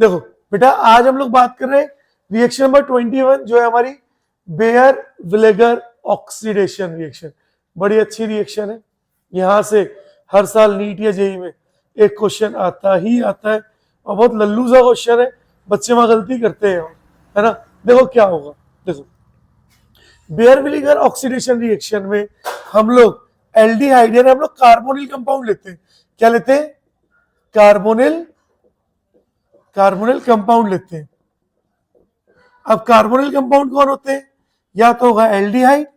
देखो बेटा, आज हम लोग बात कर रहे हैं रिएक्शन नंबर 21 जो है हमारी बेयर विनेगर ऑक्सीडेशन रिएक्शन। बड़ी अच्छी रिएक्शन है, यहां से हर साल नीट या जेई में एक क्वेश्चन आता ही आता है और बहुत लल्लू सा क्वेश्चन है, बच्चे वहां गलती करते हैं, है ना। देखो क्या होगा, देखो बेयर विनेगर ऑक्सीडेशन रिएक्शन में हम लोग एल्डिहाइड यानी हम लोग कार्बोनिल कंपाउंड लेते हैं। क्या लेते हैं? कार्बोनिल कंपाउंड लेते हैं। अब कार्बोनिल कंपाउंड कौन होते हैं? या तो होगा एल्डिहाइड,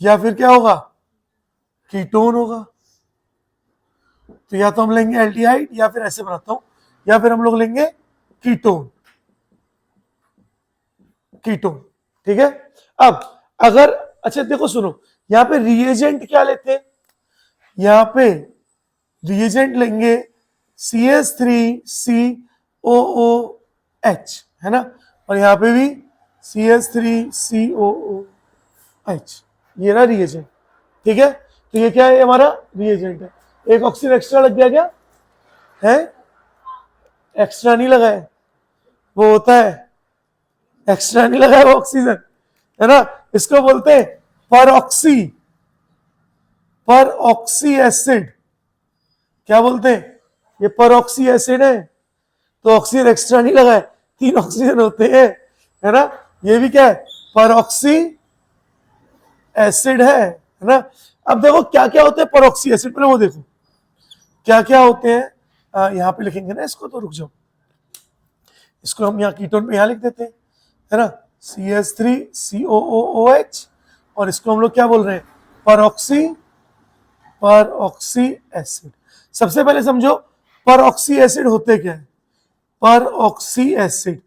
या फिर क्या होगा? कीटोन होगा। तो या तो हम लेंगे एल्डिहाइड, या फिर ऐसे बनाता हूं, या फिर हम लोग लेंगे कीटोन। ठीक है। अब अगर अच्छा देखो सुनो, यहां पे रिएजेंट क्या लेते हैं? यहां पे रिएजेंट लेंगे CH3COOH, है ना, और यहां पे भी CH3COOH, ये ना रिएजेंट। ठीक है, तो ये क्या है? हमारा रिएजेंट है। एक ऑक्सीजन एक्स्ट्रा लग गया, क्या है? एक्स्ट्रा नहीं लगा है, वो होता है एक्स्ट्रा नहीं लगा है, वो ऑक्सीजन है ना। इसको बोलते हैं परऑक्सी एसिड। क्या बोलते हैं? ये परऑक्सी एसिड है, तो ऑक्सीजन एक्स्ट्रा नहीं लगा है, 3 ऑक्सीजन होते हैं, है ना। ये भी क्या है? परऑक्सी एसिड है ना। अब देखो क्या क्या होते हैं परऑक्सी एसिड, पहले वो देखो क्या क्या होते हैं। यहां पे लिखेंगे ना इसको, तो रुक जाओ, इसको हम यहाँ कीटोन पे यहां लिख देते हैं, है ना, CH3COOH, और इसको हम लोग क्या बोल रहे हैं? परऑक्सी एसिड। सबसे पहले समझो परऑक्सी एसिड होते क्या है। परऑक्सी एसिड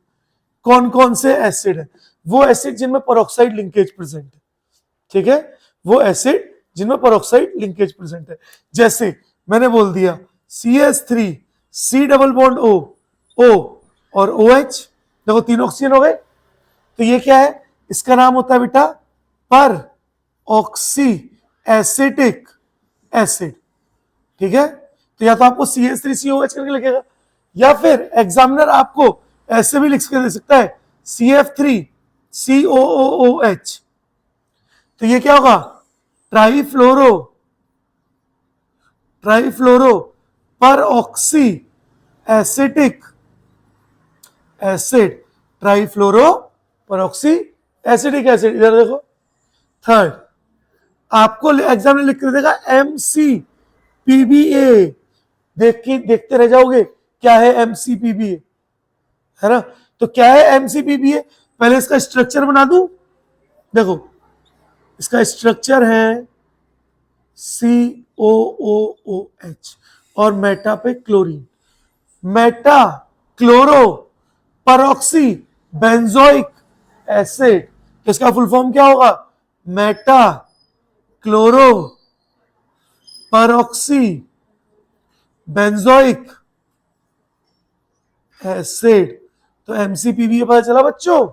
कौन कौन से एसिड है? वो एसिड जिनमें परऑक्साइड लिंकेज प्रेजेंट है। ठीक है, वो एसिड जिनमें परऑक्साइड लिंकेज प्रेजेंट है। जैसे मैंने बोल दिया CH3 C double bond O और OH, देखो 3 ऑक्सीजन हो गए। तो ये क्या है? इसका नाम होता है बेटा पर ऑक्सी एसिटिक एसिड। ठीक है, तो या तो आपको CH3COH करके लिखेगा, या फिर एग्जामिनर आपको ऐसे भी लिख के दे सकता है CF3COOH। तो ये क्या होगा? ट्राईफ्लोरो पर ऑक्सी एसिटिक एसिड। ट्राईफ्लोरो पर ऑक्सी एसिटिक एसिड। इधर देखो, थर्ड आपको एग्जाम में लिख कर देगा MCPBA। देखते रह जाओगे क्या है MCPBA, है ना। तो क्या है MCPBA? पहले इसका स्ट्रक्चर बना दूं। देखो इसका स्ट्रक्चर है COOOH और मेटा पे chlorine, Meta chloro परऑक्सी benzoic acid. तो इसका फुल फॉर्म क्या होगा? Meta chloro परऑक्सी benzoic acid. तो MCPBA पता चला बच्चों।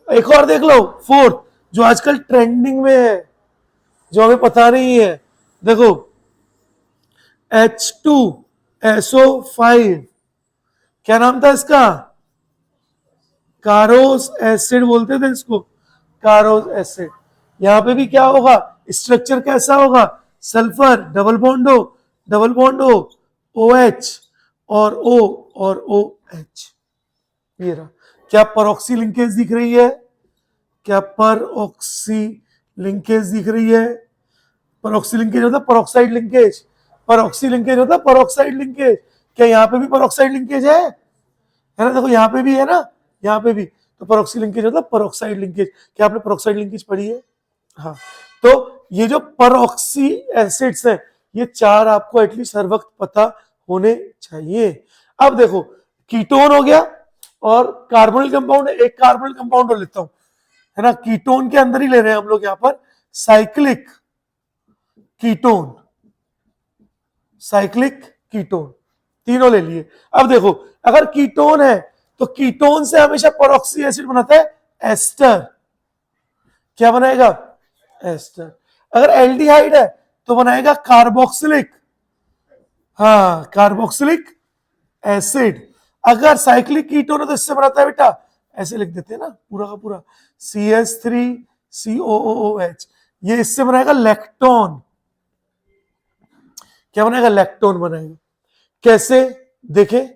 एक और देख लो, फोर्थ जो आजकल ट्रेंडिंग में है, जो हमें पता नहीं है। देखो H2SO5, क्या नाम था इसका? कारोस एसिड बोलते थे इसको, कारोस एसिड। यहां पे भी क्या होगा? स्ट्रक्चर कैसा होगा? Sulphur double bond O OH और O और OH। ये रहा। क्या परऑक्सी लिंकेज दिख रही है? क्या परऑक्सी लिंकेज दिख रही है? परऑक्सी लिंकेज होता है परऑक्साइड लिंकेज, परऑक्सी लिंकेज होता है परऑक्साइड लिंकेज। क्या यहाँ पे भी परऑक्साइड लिंकेज है ना? देखो यहाँ पे भी है ना, यहाँ पे भी। तो परऑक्सी लिंकेज होता है परऑक्साइड लिंकेज। क्या आपने परऑक्साइड लिंकेज पढ़ी है? हाँ। तो ये जो परऑक्सी एसिड्स है, ये 4 आपको एटलीस्ट हर वक्त पता होने चाहिए। अब देखो कीटोन हो गया और कार्बोनिल कंपाउंड, एक कार्बोनिल कंपाउंड और लेता हूं, है ना। कीटोन के अंदर ही ले रहे हैं हम लोग यहां पर साइक्लिक कीटोन, तीनों ले लिए। अब देखो अगर कीटोन है तो कीटोन से हमेशा परऑक्सी एसिड बनाता है एस्टर। क्या बनाएगा? एस्टर। अगर एल्डिहाइड है तो बनाएगा कार्बोक्सिलिक हाँ, कार्बोक्सिलिक एसिड। अगर साइक्लिक कीटोन है तो इससे बनाता है बेटा, ऐसे लिख देते हैं ना पूरा का पूरा, CH3COOH, ये इससे बनाएगा लैक्टोन। क्या बनाएगा? लैक्टोन बनाएगा। कैसे? देखें,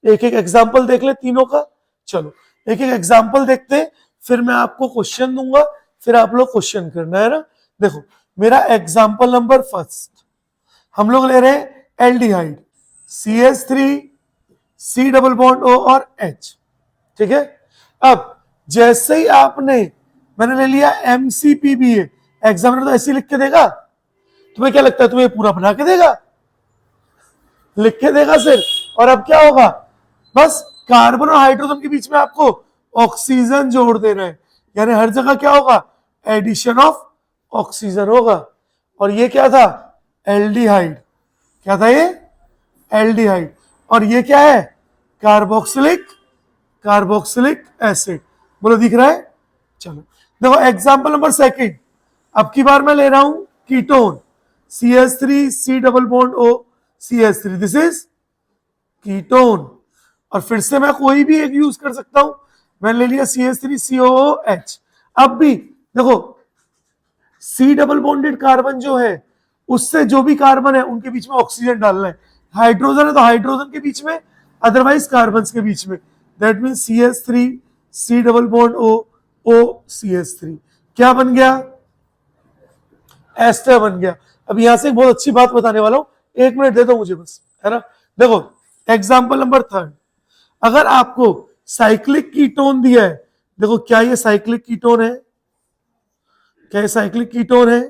एक एक एग्जाम्पल देख ले तीनों का। चलो एक एक एग्जाम्पल देखते हैं, फिर मैं आपको क्वेश्चन दूंगा, फिर आप लोग क्वेश्चन करना है ना। देखो मेरा एग्जाम्पल नंबर फर्स्ट, हम लोग ले रहे हैं aldehyde, CH3C double bond O और H, ठीक है। अब जैसे ही मैंने ले लिया MCPBA, एग्जामिनर तो ऐसे लिख के देगा, तुम्हें क्या लगता है तुम्हें पूरा बना के देगा? लिख के देगा सिर्फ। और अब क्या होगा? बस कार्बन और हाइड्रोजन के बीच में आपको ऑक्सीजन जोड़ देना है, यानी हर जगह क्या होगा? एडिशन ऑफ ऑक्सीजन होगा। और ये क्या था? एल्डिहाइड। क्या था ये? एल्डिहाइड। और ये क्या है? Carboxylic carboxylic acid. बोलो दिख रहा है? चलो देखो एग्जांपल नंबर सेकंड, अब की बार मैं ले रहा हूं ketone, CH3C double bond O CH3, this is ketone. और फिर से मैं कोई भी एक यूज कर सकता हूं, मैंने ले लिया CH3COOH। अब भी देखो C डबल बॉन्डेड कार्बन जो है, उससे जो भी कार्बन है उनके बीच में ऑक्सीजन डालना है। हाइड्रोजन है तो हाइड्रोजन के बीच में, अदरवाइज कार्बन के बीच में। That mean CH3C double bond O क्या बन गया? एस्टर बन गया। अब यहां से एक बहुत अच्छी बात बताने वाला हूं, एक मिनट दे दो मुझे बस, है ना। देखो एग्जाम्पल नंबर थर्ड, अगर आपको साइक्लिक कीटोन दिया है, देखो क्या ये साइक्लिक कीटोन है? क्या ये साइक्लिक कीटोन है?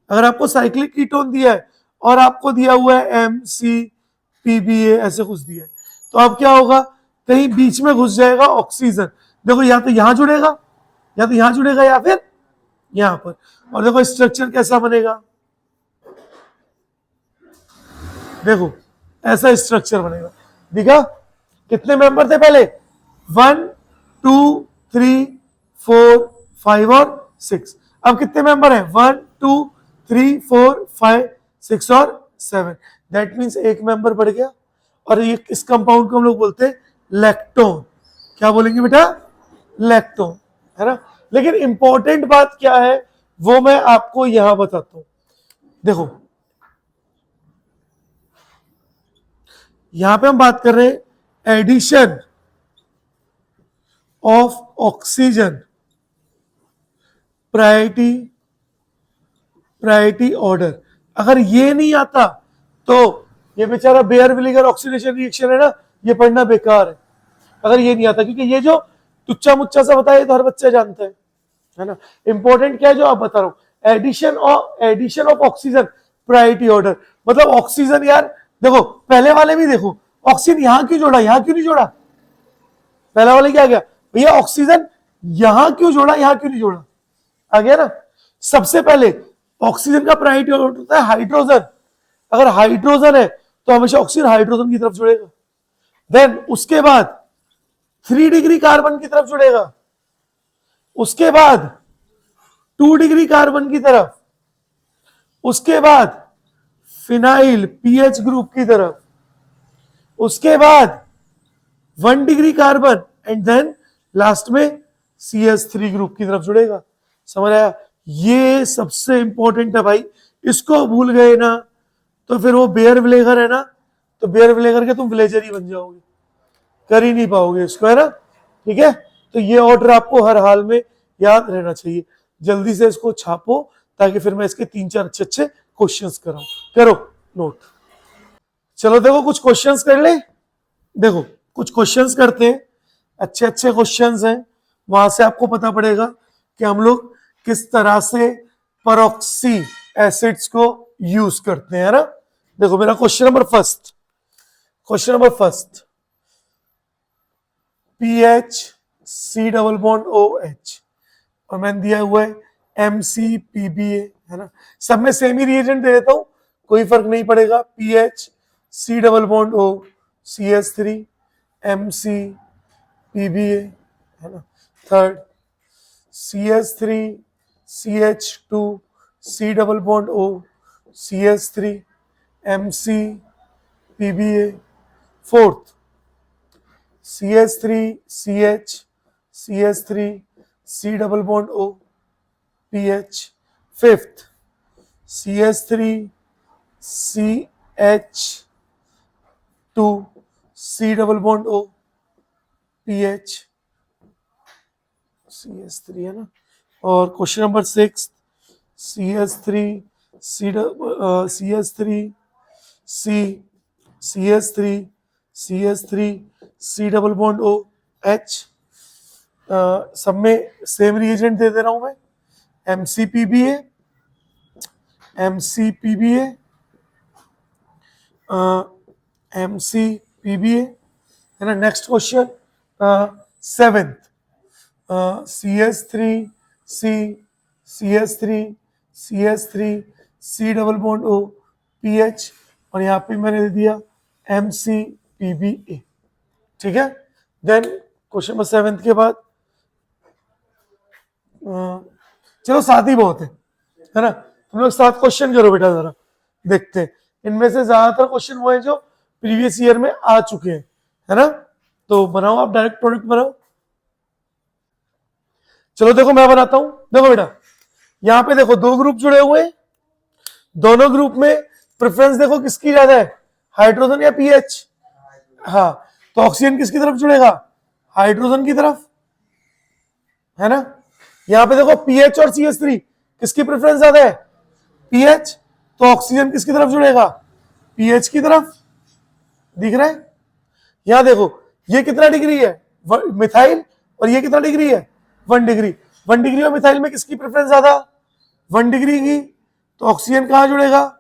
अगर आपको साइक्लिक कीटोन दिया है और आपको दिया हुआ है MCPBA ऐसे कुछ दिया है, तो अब क्या होगा? कहीं बीच में घुस जाएगा ऑक्सीजन। देखो या तो यहां जुड़ेगा, या तो यहां जुड़ेगा, या फिर यहां पर। और देखो स्ट्रक्चर कैसा बनेगा, देखो ऐसा स्ट्रक्चर बनेगा। दिखा? कितने मेंबर थे पहले? 1 2 3 4 5 और 6। अब कितने मेंबर हैं? 1 2 3 4 5 6 और 7। दैट मीन्स एक मेंबर बढ़ गया। और ये इस कंपाउंड को हम लोग बोलते हैं लैक्टोन। क्या बोलेंगे बेटा? लैक्टोन, है ना। लेकिन इंपॉर्टेंट बात क्या है वो मैं आपको यहां बताता हूं। देखो यहां पे हम बात कर रहे हैं addition of oxygen, priority priority order. अगर ये नहीं आता तो ये बेचारा बेयर विलीगर ऑक्सीडेशन रिएक्शन है ना, ये पढ़ना बेकार है अगर ये नहीं आता, क्योंकि ये जो तुच्चा मुच्चा सा बताया तो हर बच्चा जानता है ना। इंपॉर्टेंट क्या है जो आप बता रहा हूं, addition of oxygen priority order. मतलब ऑक्सीजन यार, देखो पहले वाले भी देखो, ऑक्सीजन यहां क्यों जोड़ा, यहां क्यों नहीं जोड़ा? पहला वाले क्या आ गया भैया, ऑक्सीजन यहां क्यों जोड़ा, यहां क्यों नहीं जोड़ा? आ गया ना। सबसे पहले ऑक्सीजन का प्रायोरिटी ऑर्डर होता है हाइड्रोजन। अगर हाइड्रोजन है तो हमेशा ऑक्सीजन हाइड्रोजन की तरफ जुड़ेगा। देन उसके बाद 3 डिग्री कार्बन की तरफ जुड़ेगा, उसके बाद 2 डिग्री कार्बन की तरफ, उसके बाद फिनाइल पीएच ग्रुप की तरफ, उसके बाद 1 degree carbon, and then last में CH3 ग्रुप की तरफ जुड़ेगा। समझ आया? ये सबसे इंपॉर्टेंट है भाई, इसको भूल गए ना तो फिर वो बेयर विलेगर है ना, तो बेयर विलेगर के तुम विलेजर ही बन जाओगे, कर ही नहीं पाओगे इसको, है ना। ठीक है, तो ये ऑर्डर आपको हर हाल में याद रहना चाहिए। जल्दी से इसको छापो ताकि फिर मैं इसके 3 4 अच्छे अच्छे क्वेश्चंस कराऊं। करो नोट। चलो देखो कुछ क्वेश्चंस कर ले। देखो कुछ क्वेश्चंस करते हैं, अच्छे अच्छे क्वेश्चंस हैं, वहां से आपको पता पड़ेगा कि हम लोग किस तरह से परऑक्सी एसिड्स को यूज करते हैं, ना। देखो मेरा question number first, PHC double bond OH, और मैंने दिया हुआ है MCPBA, है ना। सब में सेम ही रिएजेंट दे देता हूं, कोई फर्क नहीं पड़ेगा। PHC double bond O CH3 MCPBA, है ना। Third CH3CH2 C double bond O CH3 MC PBA. Fourth, CH3 CH CH3 C double bond O PH. Fifth, CH3 CH2 C double bond O PH. CH3 है ना. और question number 6, CH3 CH3 C CH3 CH3 C double bond O H. सब में same reagent दे रहा हूं मैं. MCPBA MCPBA MCPBA है ना. Next question 7th, CH3 C CH3 CH3 C double bond O PH. और यहाँ पे मैंने दे दिया MCPBA. ठीक है. देन क्वेश्चन नंबर 7 के बाद चलो 7 ही बहुत है ना. तुम लोग 7 क्वेश्चन करो बेटा, जरा देखते हैं. इनमें से ज्यादातर क्वेश्चन वो है जो प्रीवियस ईयर में आ चुके हैं, है ना. तो बनाओ, आप डायरेक्ट प्रोडक्ट बनाओ. चलो देखो मैं बनाता हूं. देखो बेटा, यहां पे देखो 2 ग्रुप जुड़े हुए हैं. दोनों ग्रुप में प्रेफरेंस देखो किसकी ज्यादा है, हाइड्रोजन या पीएच. हाँ, तो ऑक्सीजन किसकी तरफ जुड़ेगा, हाइड्रोजन की तरफ, है ना. यहां पे देखो पीएच और CH3 किसकी प्रेफरेंस ज्यादा है, पीएच. तो ऑक्सीजन किसकी तरफ जुड़ेगा, पीएच की तरफ. दिख रहा है. यहां देखो ये कितना डिग्री है मिथाइल, और ये कितना डिग्री है 1 डिग्री. 1 डिग्री और मिथाइल में किसकी प्रेफरेंस ज्यादा, 1 डिग्री की. तो ऑक्सीजन कहां जुड़ेगा,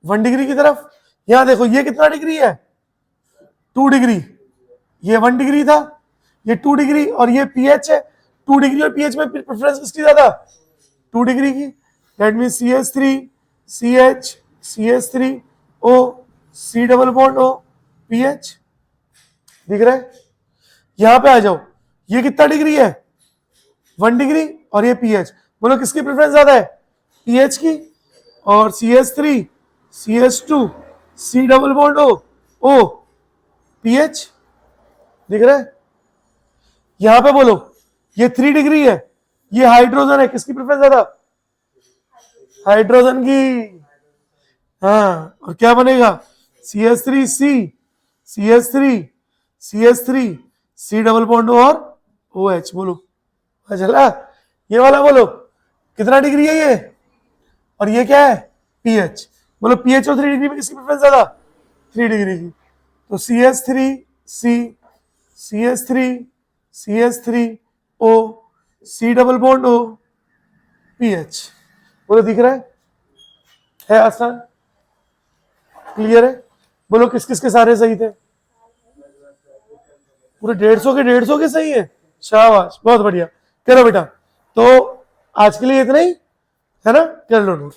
1 डिग्री की तरफ. यहां देखो ये कितना डिग्री है 2 डिग्री. ये 1 डिग्री था, ये 2 डिग्री, और ये पीएच है. 2 डिग्री और पीएच में प्रेफरेंस किसकी ज्यादा, 2 डिग्री की. That mean CH3 CH CH3 O C double bond O PH. दिख रहा है. यहां पे आ जाओ, ये कितना डिग्री है 1 डिग्री, और ये पीएच. बोलो किसकी प्रेफरेंस ज्यादा है, पीएच की. और CH3 CH2 C double bond O PH. दिख रहा है. यहां पे बोलो ये 3 डिग्री है, ये हाइड्रोजन है, किसकी प्रेफरेंस ज्यादा, हाइड्रोजन की. हाँ, और क्या बनेगा CH3 C CH3 CH3 C double bond और OH. बोलो चला. ये वाला बोलो कितना डिग्री है ये, और ये क्या है पीएच. बोलो पीएच और 3 डिग्री में किसकी प्रेफरेंस ज्यादा, 3 डिग्री की. तो CH3 C CH3 CH3 O C double bond O PH. बोलो दिख रहा है आसान, क्लियर है. बोलो किस किस के सारे सही थे, पूरे 150 के सही है. शाबाश, बहुत बढ़िया. करो बेटा. तो आज के लिए इतना ही है ना, कर लो नोट.